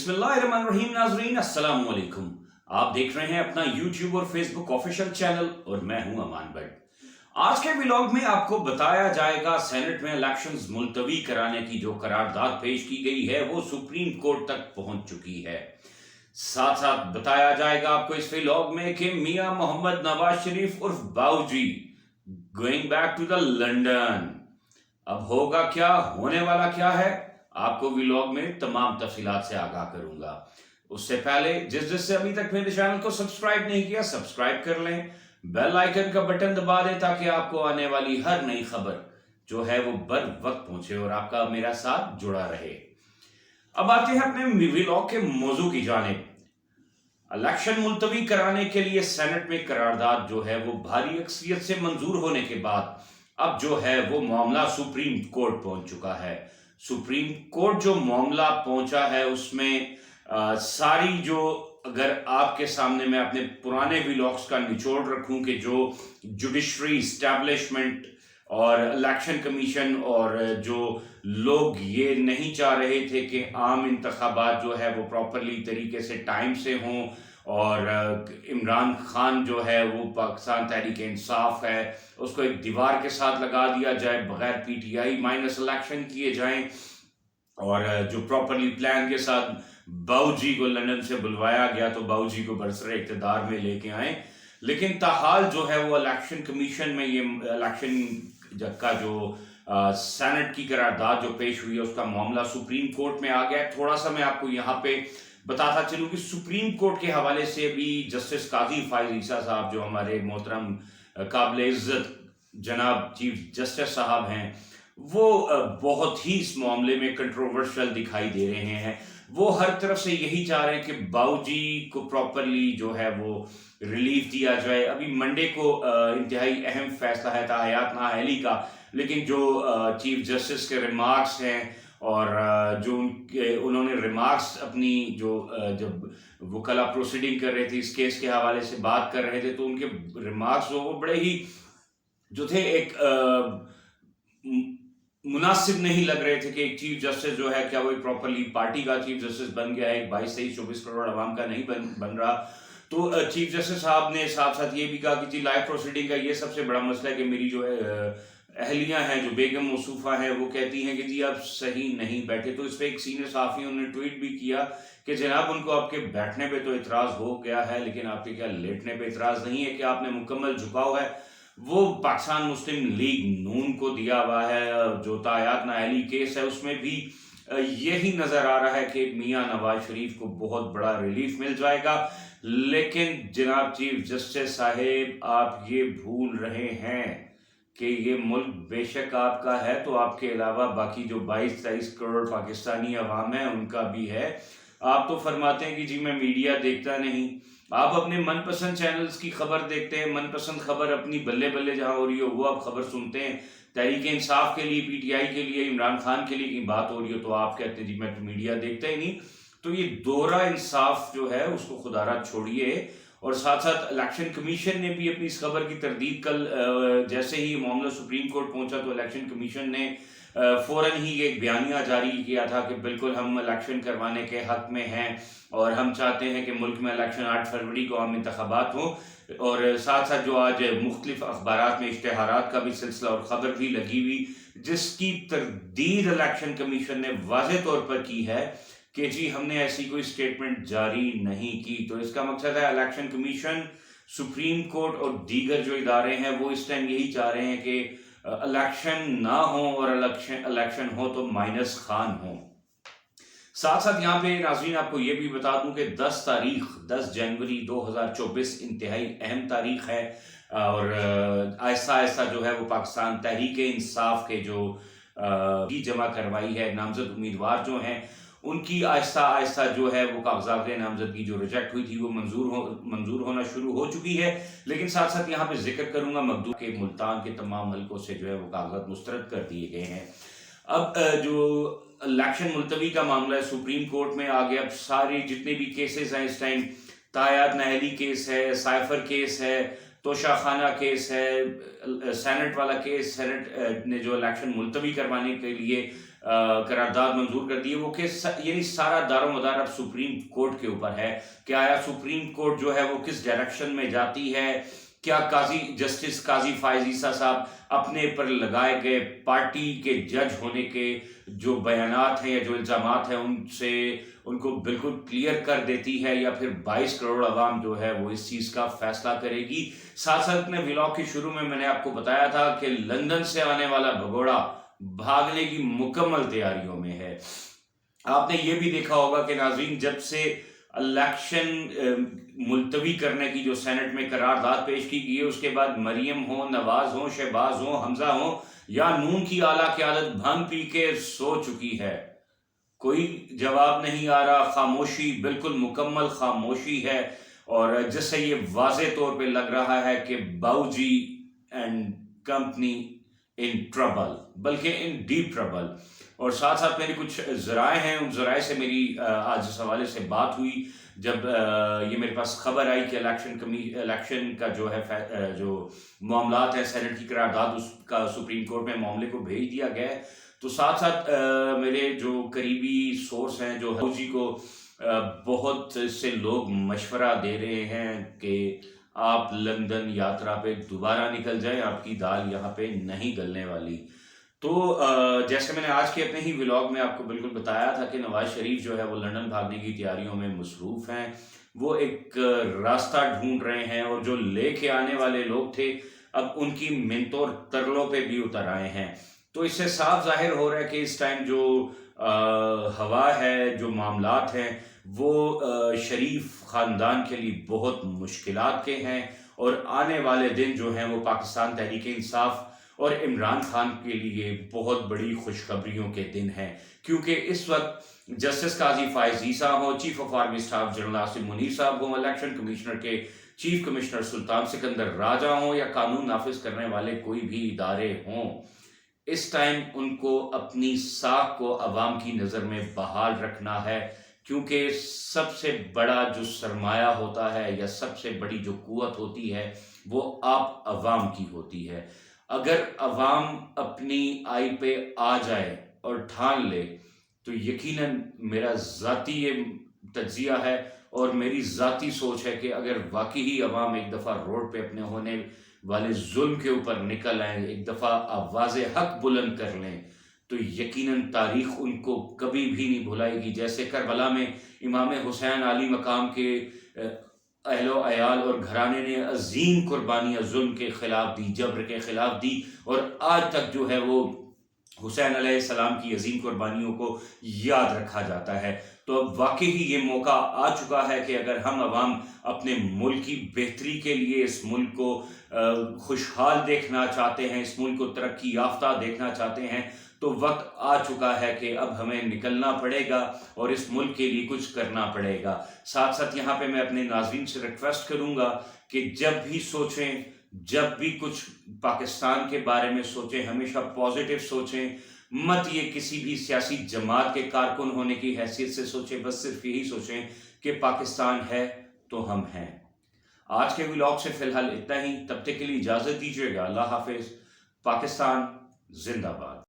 बिस्मिल्लाहिर्रहमानिर्रहीम नाज़रीन, अस्सलाम वालेकुम। आप देख रहे हैं अपना यूट्यूब और फेसबुक ऑफिशियल चैनल और मैं हूं अमान भट्ट। आज के व्लॉग में आपको बताया जाएगा सेनेट में इलेक्शंस मुलतवी कराने की जो करारदाद पेश की गई है वो सुप्रीम कोर्ट तक पहुंच चुकी है। साथ साथ बताया जाएगा आपको इस व्लॉग में कि मियां मोहम्मद नवाज शरीफ उर्फ Bauji going back to the London. अब होगा क्या, होने वाला क्या है, आपको व्लॉग में तमाम तफसीलात से आगाह करूंगा। उससे पहले जिससे अभी तक मेरे चैनल को सब्सक्राइब नहीं किया, सब्सक्राइब कर लें, बेल आइकन का बटन दबा दें ताकि आपको आने वाली हर नई खबर जो है वो बर वक्त पहुंचे और आपका मेरा साथ जुड़ा रहे। अब आते हैं अपने व्लॉग के मौजू की जानिब। इलेक्शन मुलतवी कराने के लिए सेनेट में करारदाद जो है वो भारी अक्सरियत से मंजूर होने के बाद अब जो है वो मामला सुप्रीम कोर्ट पहुंच चुका है। सुप्रीम कोर्ट जो मामला पहुंचा है उसमें सारी जो, अगर आपके सामने मैं अपने पुराने व्लॉग्स का निचोड़ रखूं कि जो जुडिशरी इस्टेब्लिशमेंट और इलेक्शन कमीशन और जो लोग ये नहीं चाह रहे थे कि आम इंतखाबात जो है वो प्रॉपरली तरीके से टाइम से हों और इमरान खान जो है वो पाकिस्तान तहरीक इंसाफ है उसको एक दीवार के साथ लगा दिया जाए, बगैर पीटीआई माइनस इलेक्शन किए जाएं और जो प्रॉपरली प्लान के साथ बाऊजी को लंदन से बुलवाया गया तो बाऊजी को बरसरे इक़्तिदार में लेके आए। लेकिन ताहाल जो है वो इलेक्शन कमीशन में ये इलेक्शन का जो सेनेट की करारदाद जो पेश हुई है उसका मामला सुप्रीम कोर्ट में आ गया। थोड़ा सा मैं आपको यहाँ पे बताता चलूं कि सुप्रीम कोर्ट के हवाले से भी जस्टिस काजी फाइज ईसा साहब जो हमारे मोहतरम काबिल इज्जत जनाब चीफ जस्टिस साहब हैं वो बहुत ही इस मामले में कंट्रोवर्शियल दिखाई दे रहे हैं। वो हर तरफ से यही चाह रहे हैं कि बाऊजी को प्रॉपरली जो है वो रिलीफ दिया जाए। अभी मंडे को इंतहाई अहम फैसला है ताहयात नाअहली का, लेकिन जो चीफ जस्टिस के रिमार्क्स हैं और जो उन्होंने रिमार्क्स अपनी जो जब वकला प्रोसीडिंग कर रहे थे इस केस के हवाले से बात कर रहे थे तो उनके रिमार्क्स वो बड़े ही जो थे एक मुनासिब नहीं लग रहे थे कि एक चीफ जस्टिस जो है क्या वो एक प्रॉपरली पार्टी का चीफ जस्टिस बन गया है, 22-23-24 करोड़ आवाम का नहीं बन रहा। तो चीफ जस्टिस साहब ने साथ साथ ये भी कहा कि जी लाइव प्रोसीडिंग का ये सबसे बड़ा मसला है कि मेरी जो है अहलियाँ हैं जो बेगम मौसूफा हैं वो कहती हैं कि जी आप सही नहीं बैठे। तो इस पर एक सीनियर सहाफ़ी ने ट्वीट भी किया कि जनाब उनको आपके बैठने पे तो इतराज़ हो गया है लेकिन आपके क्या लेटने पे इतराज़ नहीं है कि आपने मुकम्मल झुकाव है वो पाकिस्तान मुस्लिम लीग नून को दिया हुआ है। जो ताहयात नाअहली केस है उसमें भी यही नज़र आ रहा है कि मियां नवाज शरीफ को बहुत बड़ा रिलीफ मिल जाएगा। लेकिन जनाब चीफ जस्टिस साहेब आप ये भूल रहे हैं कि ये मुल्क बेशक आपका है तो आपके अलावा बाकी जो 22-23 करोड़ पाकिस्तानी अवाम है उनका भी है। आप तो फरमाते हैं कि जी मैं मीडिया देखता नहीं, आप अपने मनपसंद चैनल्स की खबर देखते हैं, मनपसंद खबर अपनी बल्ले बल्ले जहां हो रही हो वो आप खबर सुनते हैं। तहरीक इंसाफ के लिए, पीटीआई के लिए, इमरान खान के लिए की बात हो रही हो तो आप कहते हैं जी मैं तो मीडिया देखता ही नहीं। तो ये दोहरा इंसाफ जो है उसको खुदारा छोड़िए। और साथ साथ इलेक्शन कमीशन ने भी अपनी इस खबर की तरदीद कल जैसे ही मामला सुप्रीम कोर्ट पहुंचा तो इलेक्शन कमीशन ने फौरन ही एक बयानिया जारी किया था कि बिल्कुल हम इलेक्शन करवाने के हक में हैं और हम चाहते हैं कि मुल्क में इलेक्शन 8 फरवरी को आम इंतखाबात हों। और साथ साथ जो आज मुख्तलिफ अखबारात में इश्तेहारात का भी सिलसिला और ख़बर भी लगी हुई जिसकी तरदीद इलेक्शन कमीशन ने वाज़ेह तौर पर की है कि जी हमने ऐसी कोई स्टेटमेंट जारी नहीं की। तो इसका मकसद है इलेक्शन कमीशन, सुप्रीम कोर्ट और दीगर जो इदारे हैं वो इस टाइम यही चाह रहे हैं कि इलेक्शन ना हो और इलेक्शन हो तो माइनस खान हो। साथ साथ यहाँ पे नाज़रीन आपको ये भी बता दूं कि 10 जनवरी 2024 इंतहाई अहम तारीख है और आहिस्ता आहिस्ता जो है वो पाकिस्तान तहरीक इंसाफ के जो जमा करवाई है नामजद उम्मीदवार जो हैं उनकी आहिस्ता आहिस्ता जो है वो कागजात नामजदगी जो रिजेक्ट हुई थी वो मंजूर होना शुरू हो चुकी है। लेकिन साथ साथ यहाँ पे जिक्र करूंगा मकदूम के मुल्तान के तमाम हल्कों से जो है वो कागजात मुस्तरद कर दिए गए हैं। अब जो इलेक्शन मुलतवी का मामला है सुप्रीम कोर्ट में आ गया। अब सारे जितने भी केसेस हैं इस टाइम, ताहयात नाअहली केस है, साइफर केस है, توشہ خانہ کیس ہے، سینٹ والا کیس، سینٹ نے جو الیکشن ملتوی کروانے کے لیے قرارداد منظور کر دی ہے، وہ کیس یعنی سارا دار و مدار اب سپریم کورٹ کے اوپر ہے کہ آیا سپریم کورٹ جو ہے وہ کس ڈائریکشن میں جاتی ہے، کیا جسٹس قاضی فائز عیسیٰ صاحب اپنے پر لگائے گئے پارٹی کے جج ہونے کے جو بیانات ہیں یا جو الزامات ہیں ان کو بالکل کلیئر کر دیتی ہے، یا پھر 22 کروڑ عوام جو ہے وہ اس چیز کا فیصلہ کرے گی۔ ساتھ ساتھ اپنے ولاگ کے شروع میں نے آپ کو بتایا تھا کہ لندن سے آنے والا بھگوڑا بھاگنے کی مکمل تیاریوں میں ہے۔ آپ نے یہ بھی دیکھا ہوگا کہ ناظرین، جب سے الیکشن ملتوی کرنے کی جو سینٹ میں قرارداد پیش کی گئی ہے، اس کے بعد مریم ہوں، نواز ہوں، شہباز ہوں، حمزہ ہوں یا نون کی اعلیٰ قیادت بھنگ پی کے سو چکی ہے، کوئی جواب نہیں آ رہا، خاموشی، بالکل مکمل خاموشی ہے، اور جس سے یہ واضح طور پہ لگ رہا ہے کہ باؤجی اینڈ کمپنی ان ٹربل، بلکہ ان ڈیپ ٹربل۔ اور ساتھ ساتھ میری کچھ ذرائع ہیں، ان ذرائع سے میری آج اس حوالے سے بات ہوئی جب یہ میرے پاس خبر آئی کہ الیکشن کا جو ہے جو معاملات ہیں، سینٹ کی قرارداد اس کا سپریم کورٹ میں معاملے کو بھیج دیا گیا ہے، تو ساتھ ساتھ میرے جو قریبی سورس ہیں جو جی کو بہت سے لوگ مشورہ دے رہے ہیں کہ آپ لندن یاترا پہ دوبارہ نکل جائیں، آپ کی دال یہاں پہ نہیں گلنے والی۔ تو جیسے میں نے آج کے اپنے ہی ولاگ میں آپ کو بالکل بتایا تھا کہ نواز شریف جو ہے وہ لندن بھاگنے کی تیاریوں میں مصروف ہیں، وہ ایک راستہ ڈھونڈ رہے ہیں، اور جو لے کے آنے والے لوگ تھے اب ان کی منتوں اور ترلوں پہ بھی اتر آئے ہیں۔ تو اس سے صاف ظاہر ہو رہا ہے کہ اس ٹائم جو ہوا ہے، جو معاملات ہیں، وہ شریف خاندان کے لیے بہت مشکلات کے ہیں، اور آنے والے دن جو ہیں وہ پاکستان تحریک انصاف اور عمران خان کے لیے بہت بڑی خوشخبریوں کے دن ہیں، کیونکہ اس وقت جسٹس قاضی فائز عیسیٰ ہوں، chief of army staff general Asim Munir صاحب ہوں، الیکشن کمیشنر کے چیف کمشنر سلطان سکندر راجہ ہوں، یا قانون نافذ کرنے والے کوئی بھی ادارے ہوں، اس ٹائم ان کو اپنی ساکھ کو عوام کی نظر میں بحال رکھنا ہے، کیونکہ سب سے بڑا جو سرمایہ ہوتا ہے یا سب سے بڑی جو قوت ہوتی ہے وہ آپ عوام کی ہوتی ہے۔ اگر عوام اپنی آئی پہ آ جائے اور ٹھان لے تو یقیناً میرا ذاتی یہ تجزیہ ہے اور میری ذاتی سوچ ہے کہ اگر واقعی ہی عوام ایک دفعہ روڈ پہ اپنے ہونے والے ظلم کے اوپر نکل آئیں، ایک دفعہ آواز حق بلند کر لیں، تو یقیناً تاریخ ان کو کبھی بھی نہیں بھلائے گی۔ جیسے کربلا میں امام حسین عالی مقام کے اہل و عیال اور گھرانے نے عظیم قربانیاں ظلم کے خلاف دی، جبر کے خلاف دی، اور آج تک جو ہے وہ حسین علیہ السلام کی عظیم قربانیوں کو یاد رکھا جاتا ہے۔ تو اب واقعی ہی یہ موقع آ چکا ہے کہ اگر ہم عوام اپنے ملک کی بہتری کے لیے، اس ملک کو خوشحال دیکھنا چاہتے ہیں، اس ملک کو ترقی یافتہ دیکھنا چاہتے ہیں، تو وقت آ چکا ہے کہ اب ہمیں نکلنا پڑے گا اور اس ملک کے لیے کچھ کرنا پڑے گا۔ ساتھ ساتھ یہاں پہ میں اپنے ناظرین سے ریکویسٹ کروں گا کہ جب بھی سوچیں، جب بھی کچھ پاکستان کے بارے میں سوچیں، ہمیشہ پازیٹیو سوچیں، مت یہ کسی بھی سیاسی جماعت کے کارکن ہونے کی حیثیت سے سوچیں، بس صرف یہی سوچیں کہ پاکستان ہے تو ہم ہیں۔ آج کے ولاگ سے فی الحال اتنا ہی، تب تک کے لیے اجازت دیجیے گا۔ اللہ حافظ۔ پاکستان زندہ باد۔